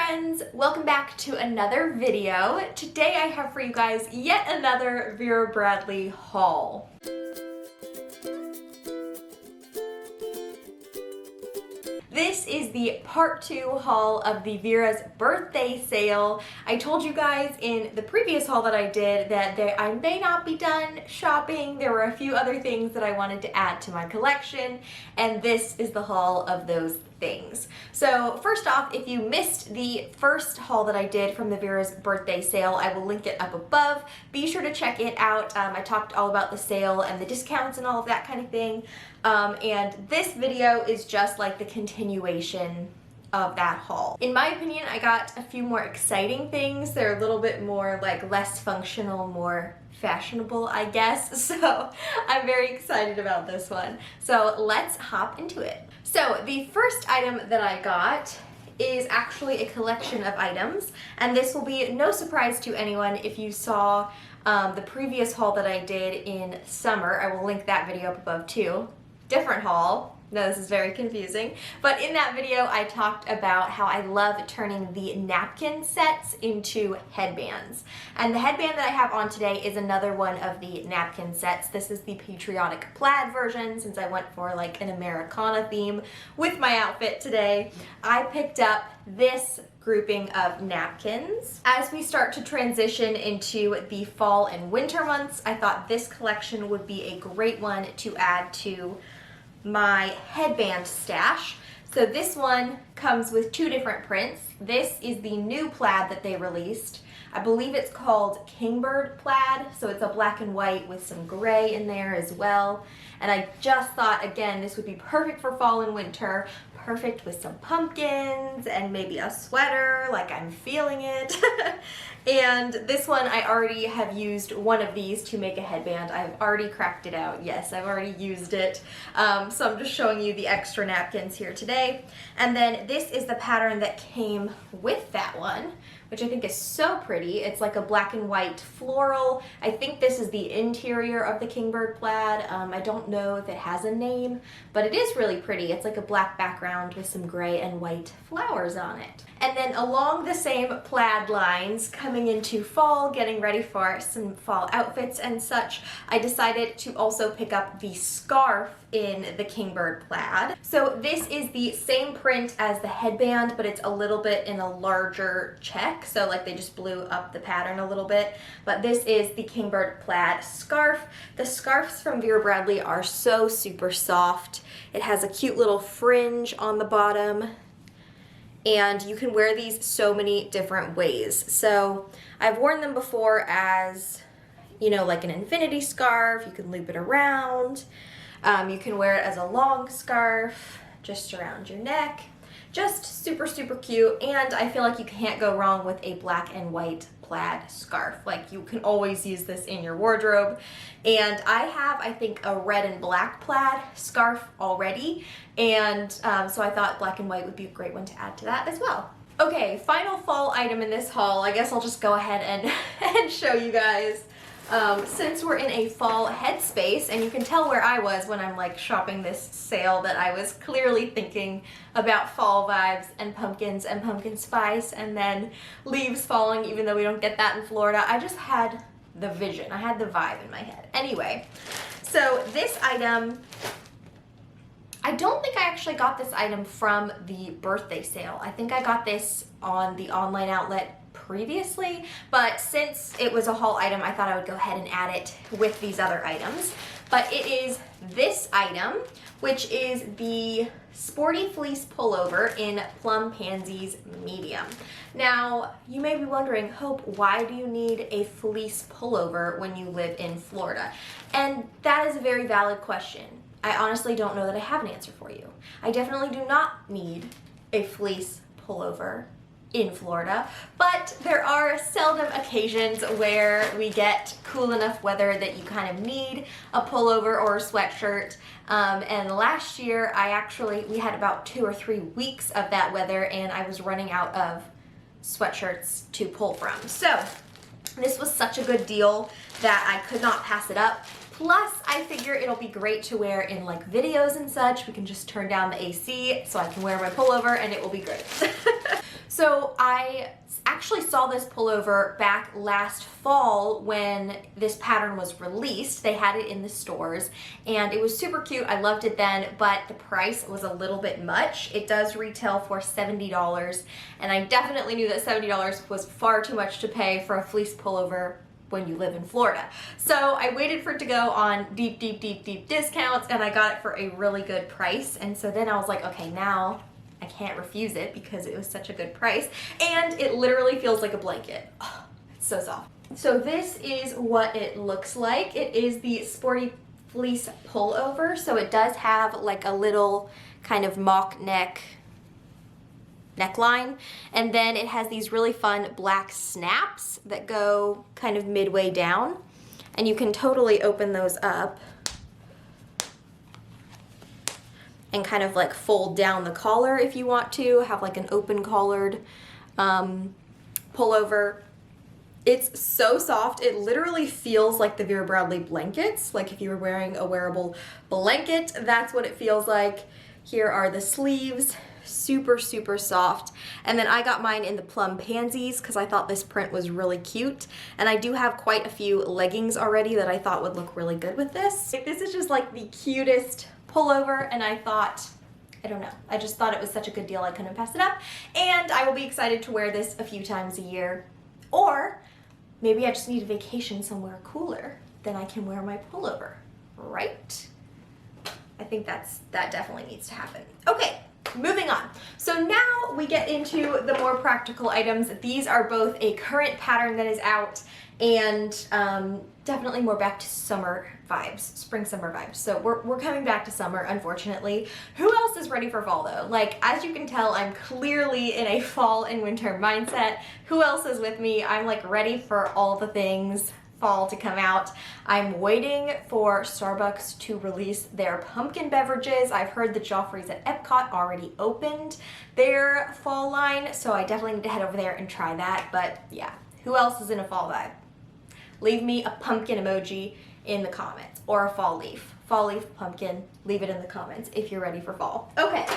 friends, welcome back to another video. Today I have for you guys yet another Vera Bradley haul. This is the part 2 haul of the Vera's birthday sale. I told you guys in the previous haul that I did that I may not be done shopping. There were a few other things that I wanted to add to my collection, and this is the haul of those things. So first off, if you missed the first haul that I did from the Vera's birthday sale, I will link it up above. Be sure to check it out. I talked all about the sale and the discounts and all of that kind of thing. And this video is just like the continuation of that haul. In my opinion, I got a few more exciting things. They're a little bit more like less functional, more fashionable, I guess. So I'm very excited about this one. So let's hop into it. So the first item that I got is actually a collection of items, and this will be no surprise to anyone if you saw the previous haul that I did in summer. I will link that video up above too. Different haul. No, this is very confusing. But in that video, I talked about how I love turning the napkin sets into headbands. And the headband that I have on today is another one of the napkin sets. This is the patriotic plaid version, since I went for like an Americana theme with my outfit today. I picked up this grouping of napkins. As we start to transition into the fall and winter months, I thought this collection would be a great one to add to my headband stash. So this one comes with two different prints. This is the new plaid that they released. I believe it's called Kingbird plaid, so it's a black and white with some gray in there as well. And I just thought, again, this would be perfect for fall and winter, perfect with some pumpkins and maybe a sweater, like I'm feeling it. And this one, I already have used one of these to make a headband. I've already cracked it out. Yes, I've already used it. So I'm just showing you the extra napkins here today. And then this is the pattern that came with that one, which I think is so pretty. It's like a black and white floral. I think this is the interior of the Kingbird plaid. I don't know if it has a name, but it is really pretty. It's like a black background with some gray and white flowers on it. And then along the same plaid lines, coming into fall, getting ready for some fall outfits and such, I decided to also pick up the scarf in the Kingbird plaid. So this is the same print as the headband, but it's a little bit in a larger check. So like they just blew up the pattern a little bit. But this is the Kingbird plaid scarf. The scarves from Vera Bradley are so super soft. It has a cute little fringe on the bottom, and you can wear these so many different ways. So I've worn them before as, you know, like an infinity scarf. You can loop it around. You can wear it as a long scarf just around your neck. Just super, super cute. And I feel like you can't go wrong with a black and white plaid scarf. Like, you can always use this in your wardrobe. And I have, I think, a red and black plaid scarf already. And so I thought black and white would be a great one to add to that as well. Okay, final fall item in this haul. I guess I'll just go ahead and show you guys. Since we're in a fall headspace, and you can tell where I was when I'm like shopping this sale, that I was clearly thinking about fall vibes and pumpkin spice and then leaves falling, even though we don't get that in Florida. I just had the vision. I had the vibe in my head. Anyway, so this item, I don't think I actually got this item from the birthday sale. I think I got this on the online outlet previously, but since it was a haul item, I thought I would go ahead and add it with these other items. But it is this item, which is the Sporty Fleece Pullover in Plum Pansies Medium. Now, you may be wondering, Hope, why do you need a fleece pullover when you live in Florida? And that is a very valid question. I honestly don't know that I have an answer for you. I definitely do not need a fleece pullover in Florida, but there are seldom occasions where we get cool enough weather that you kind of need a pullover or a sweatshirt. And last year we had about 2 or 3 weeks of that weather, and I was running out of sweatshirts to pull from. So this was such a good deal that I could not pass it up. Plus, I figure it'll be great to wear in like videos and such. We can just turn down the AC so I can wear my pullover and it will be great. So I actually saw this pullover back last fall when this pattern was released. They had it in the stores and it was super cute. I loved it then, but the price was a little bit much. It does retail for $70 and I definitely knew that $70 was far too much to pay for a fleece pullover when you live in Florida. So I waited for it to go on deep discounts and I got it for a really good price. And so then I was like, okay, now I can't refuse it because it was such a good price. And it literally feels like a blanket. Oh, it's so soft. So this is what it looks like. It is the Sporty Fleece pullover. So it does have like a little kind of mock neckline, and then it has these really fun black snaps that go kind of midway down, and you can totally open those up and kind of like fold down the collar if you want to have like an open collared pullover. It's so soft. It literally feels like the Vera Bradley blankets. Like if you were wearing a wearable blanket, that's what it feels like. Here are the sleeves. Super soft. And then I got mine in the plum pansies because I thought this print was really cute, and I do have quite a few leggings already that I thought would look really good with this. This is just like the cutest pullover, and I thought, I don't know, I just thought it was such a good deal I couldn't pass it up, and I will be excited to wear this a few times a year. Or maybe I just need a vacation somewhere cooler, then I can wear my pullover, right? I think that definitely needs to happen. Okay. Moving on. So now we get into the more practical items. These are both a current pattern that is out and definitely more back to summer vibes, spring summer vibes. So we're coming back to summer, unfortunately. Who else is ready for fall though? Like, as you can tell, I'm clearly in a fall and winter mindset. Who else is with me? I'm like ready for all the things fall to come out. I'm waiting for Starbucks to release their pumpkin beverages. I've heard that Joffrey's at Epcot already opened their fall line, so I definitely need to head over there and try that. But yeah, who else is in a fall vibe? Leave me a pumpkin emoji in the comments, or a fall leaf, pumpkin, leave it in the comments if you're ready for fall. Okay,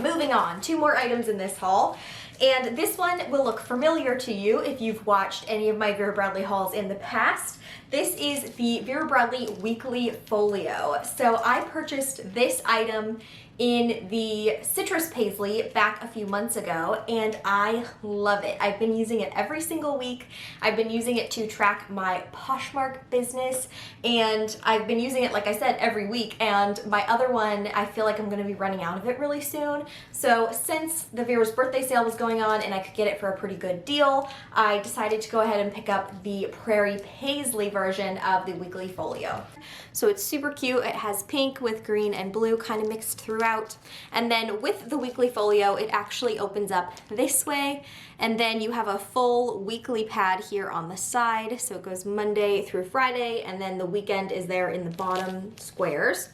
moving on, 2 more items in this haul. And this one will look familiar to you if you've watched any of my Vera Bradley hauls in the past. This is the Vera Bradley Weekly Folio. So I purchased this item in the citrus paisley back a few months ago, and I love it. I've been using it every single week. I've been using it to track my Poshmark business, and I've been using it, like I said, every week. And my other one, I feel like I'm going to be running out of it really soon. So since the Vera's birthday sale was going on and I could get it for a pretty good deal, I decided to go ahead and pick up the Prairie Paisley version of the Weekly Folio. So it's super cute. It has pink with green and blue kind of mixed throughout. And then with the Weekly Folio, it actually opens up this way. And then you have a full weekly pad here on the side. So it goes Monday through Friday, and then the weekend is there in the bottom squares.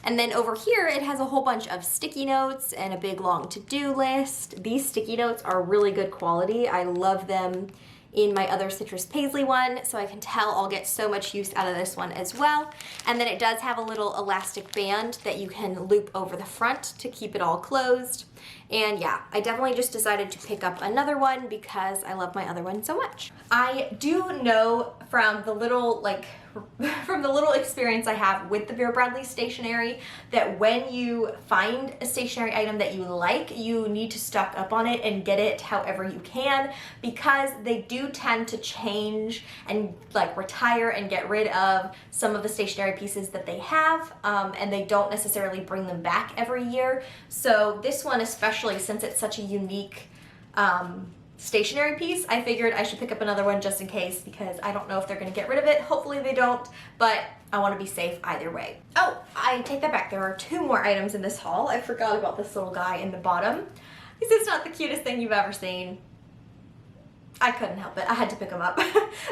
And then over here, it has a whole bunch of sticky notes and a big long to-do list. These sticky notes are really good quality. I love them in my other citrus paisley one, so I can tell I'll get so much use out of this one as well. And then it does have a little elastic band that you can loop over the front to keep it all closed. And yeah, I definitely just decided to pick up another one because I love my other one so much. I do know from the little experience I have with the Vera Bradley stationery that when you find a stationery item that you like, you need to stock up on it and get it however you can, because they do tend to change and like retire and get rid of some of the stationery pieces that they have, and they don't necessarily bring them back every year. So this one, especially since it's such a unique stationery piece, I figured I should pick up another one just in case, because I don't know if they're going to get rid of it. Hopefully they don't, but I want to be safe either way. Oh, I take that back. There are 2 more items in this haul. I forgot about this little guy in the bottom. This is not the cutest thing you've ever seen. I couldn't help it. I had to pick them up.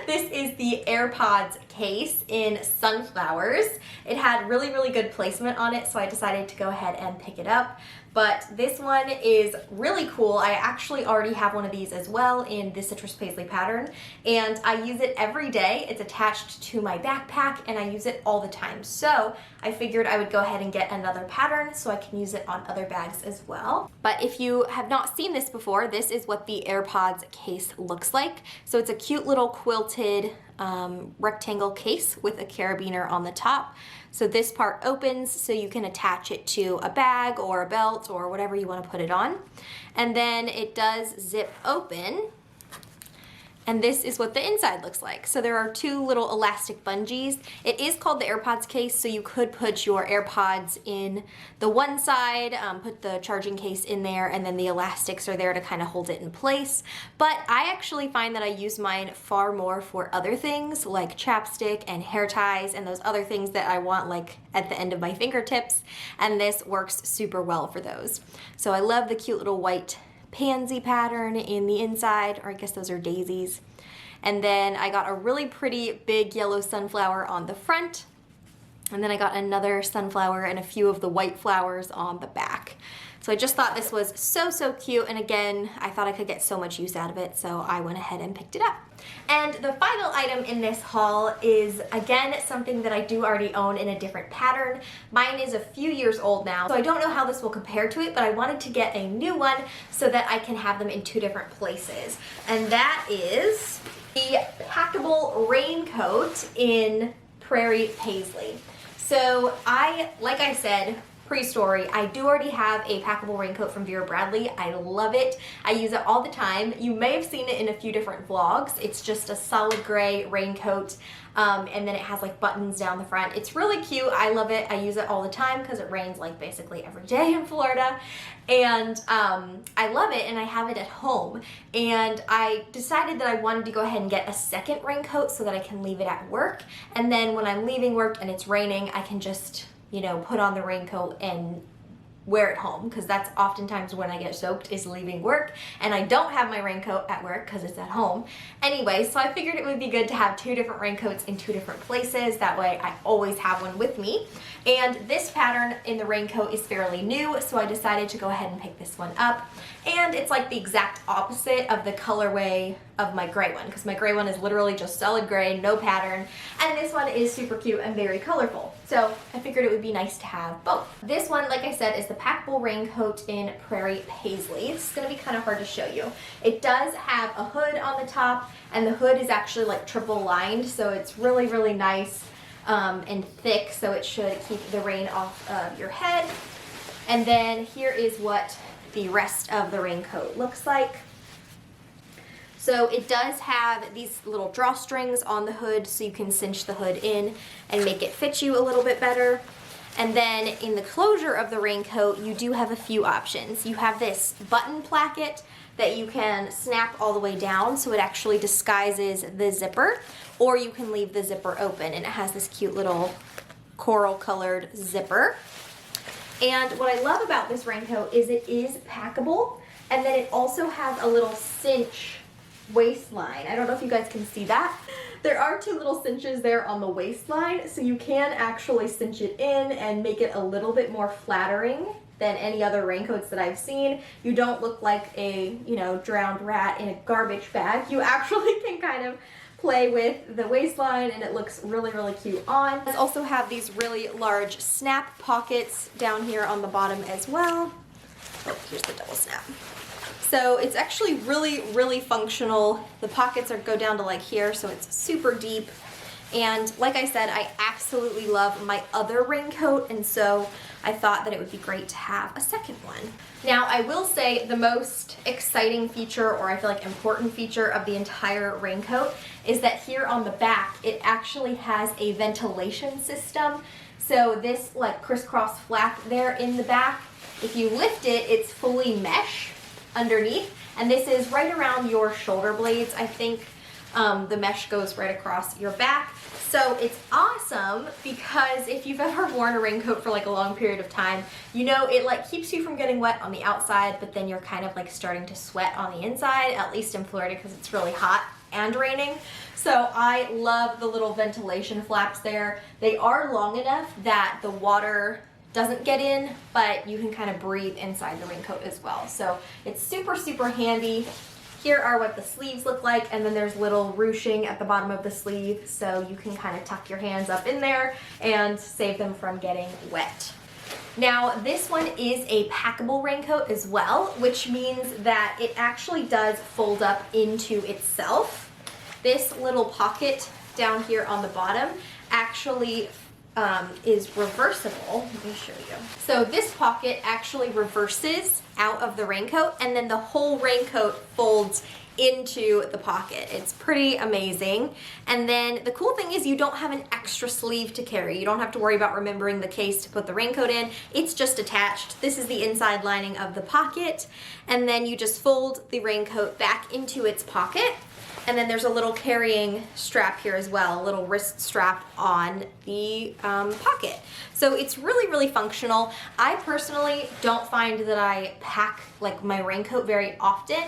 This is the AirPods case in sunflowers. It had really good placement on it, so I decided to go ahead and pick it up. but this one is really cool. I actually already have one of these as well in the citrus paisley pattern, and I use it every day. It's attached to my backpack and I use it all the time. So I figured I would go ahead and get another pattern so I can use it on other bags as well. But if you have not seen this before, this is what the AirPods case looks like. So it's a cute little quilted rectangle case with a carabiner on the top. So this part opens so you can attach it to a bag or a belt or whatever you want to put it on. And then it does zip open. And this is what the inside looks like. So there are two little elastic bungees. It is called the AirPods case, so you could put your AirPods in the one side, put the charging case in there, and then the elastics are there to kind of hold it in place. But I actually find that I use mine far more for other things like chapstick and hair ties and those other things that I want like at the end of my fingertips. And this works super well for those. So I love the cute little white pansy pattern in the inside, or I guess those are daisies. And then I got a really pretty big yellow sunflower on the front, and then I got another sunflower and a few of the white flowers on the back. So I just thought this was so cute, and again, I thought I could get so much use out of it, so I went ahead and picked it up. And the final item in this haul is, again, something that I do already own in a different pattern. Mine is a few years old now, so I don't know how this will compare to it, but I wanted to get a new one so that I can have them in two different places. And that is the packable raincoat in Prairie Paisley. So like I said, pre-story, I do already have a packable raincoat from Vera Bradley. I love it. I use it all the time. You may have seen it in a few different vlogs. It's just a solid gray raincoat, and then it has like buttons down the front. It's really cute. I love it. I use it all the time because it rains like basically every day in Florida, and I love it, and I have it at home. And I decided that I wanted to go ahead and get a second raincoat so that I can leave it at work, and then when I'm leaving work and it's raining, I can just, you know, put on the raincoat and wear it home, because that's oftentimes when I get soaked, is leaving work, and I don't have my raincoat at work because it's at home. Anyway, so I figured it would be good to have two different raincoats in two different places. That way I always have one with me. And this pattern in the raincoat is fairly new, so I decided to go ahead and pick this one up. And it's like the exact opposite of the colorway of my gray one, because my gray one is literally just solid gray, no pattern, and this one is super cute and very colorful. So I figured it would be nice to have both. This one, like I said, is the packable raincoat in Prairie Paisley. It's gonna be kind of hard to show you. It does have a hood on the top, and the hood is actually like triple lined, so it's really nice and thick, so it should keep the rain off of your head. And then here is what the rest of the raincoat looks like. So it does have these little drawstrings on the hood, so you can cinch the hood in and make it fit you a little bit better. And then in the closure of the raincoat, you do have a few options. You have this button placket that you can snap all the way down, so it actually disguises the zipper, or you can leave the zipper open, and it has this cute little coral colored zipper. And what I love about this raincoat is it is packable, and then it also has a little cinch waistline. I don't know if you guys can see that. There are two little cinches there on the waistline, so you can actually cinch it in and make it a little bit more flattering than any other raincoats that I've seen. You don't look like a, you know, drowned rat in a garbage bag. You actually can kind of play with the waistline, and it looks really cute on. It also have these really large snap pockets down here on the bottom as well. Oh, here's the double snap. So it's actually really functional. The pockets go down to like here, so it's super deep. And like I said, I absolutely love my other raincoat, and so I thought that it would be great to have a second one. Now, I will say the most exciting feature, or I feel like important feature of the entire raincoat, is that here on the back, it actually has a ventilation system. So this like crisscross flap there in the back, if you lift it, it's fully mesh underneath, and this is right around your shoulder blades. I think the mesh goes right across your back. So it's awesome because if you've ever worn a raincoat for like a long period of time, you know it like keeps you from getting wet on the outside, but then you're kind of like starting to sweat on the inside, at least in Florida because it's really hot and raining. So I love the little ventilation flaps there. They are long enough that the water doesn't get in, but you can kind of breathe inside the raincoat as well. So it's super, super handy. Here are what the sleeves look like, and then there's little ruching at the bottom of the sleeve, so you can kind of tuck your hands up in there and save them from getting wet. Now, this one is a packable raincoat as well, which means that it actually does fold up into itself. This little pocket down here on the bottom actually is reversible. Let me show you. So this pocket actually reverses out of the raincoat, and then the whole raincoat folds into the pocket. It's pretty amazing. And then the cool thing is you don't have an extra sleeve to carry. You don't have to worry about remembering the case to put the raincoat in. It's just attached. This is the inside lining of the pocket, and then you just fold the raincoat back into its pocket. And then there's a little carrying strap here as well, a little wrist strap on the pocket. So it's really, really functional. I personally don't find that I pack like my raincoat very often,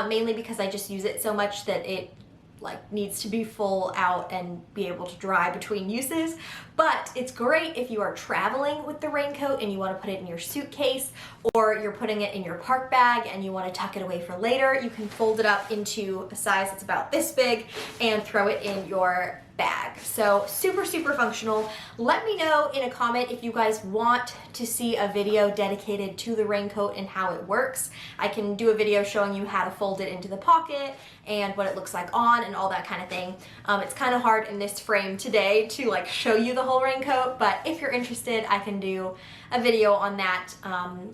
mainly because I just use it so much that it like needs to be full out and be able to dry between uses. But it's great if you are traveling with the raincoat and you want to put it in your suitcase, or you're putting it in your park bag and you want to tuck it away for later. You can fold it up into a size that's about this big and throw it in your bag. So super, super functional. Let me know in a comment if you guys want to see a video dedicated to the raincoat and how it works. I can do a video showing you how to fold it into the pocket and what it looks like on and all that kind of thing. It's kind of hard in this frame today to like show you the whole raincoat, but if you're interested, I can do a video on that.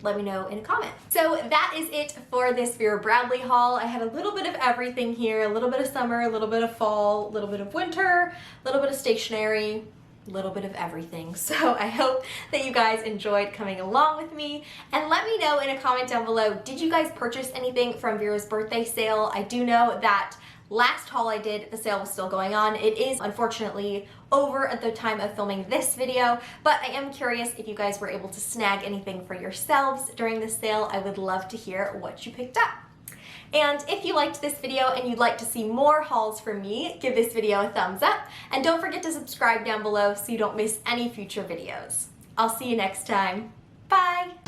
Let me know in a comment. So that is it for this Vera Bradley haul. I had a little bit of everything here, a little bit of summer, a little bit of fall, a little bit of winter, a little bit of stationery, a little bit of everything. So I hope that you guys enjoyed coming along with me, and let me know in a comment down below, did you guys purchase anything from Vera's birthday sale? I do know that last haul I did, the sale was still going on. It is unfortunately over at the time of filming this video, but I am curious if you guys were able to snag anything for yourselves during the sale. I would love to hear what you picked up. And if you liked this video and you'd like to see more hauls from me, give this video a thumbs up, and don't forget to subscribe down below so you don't miss any future videos. I'll see you next time. Bye!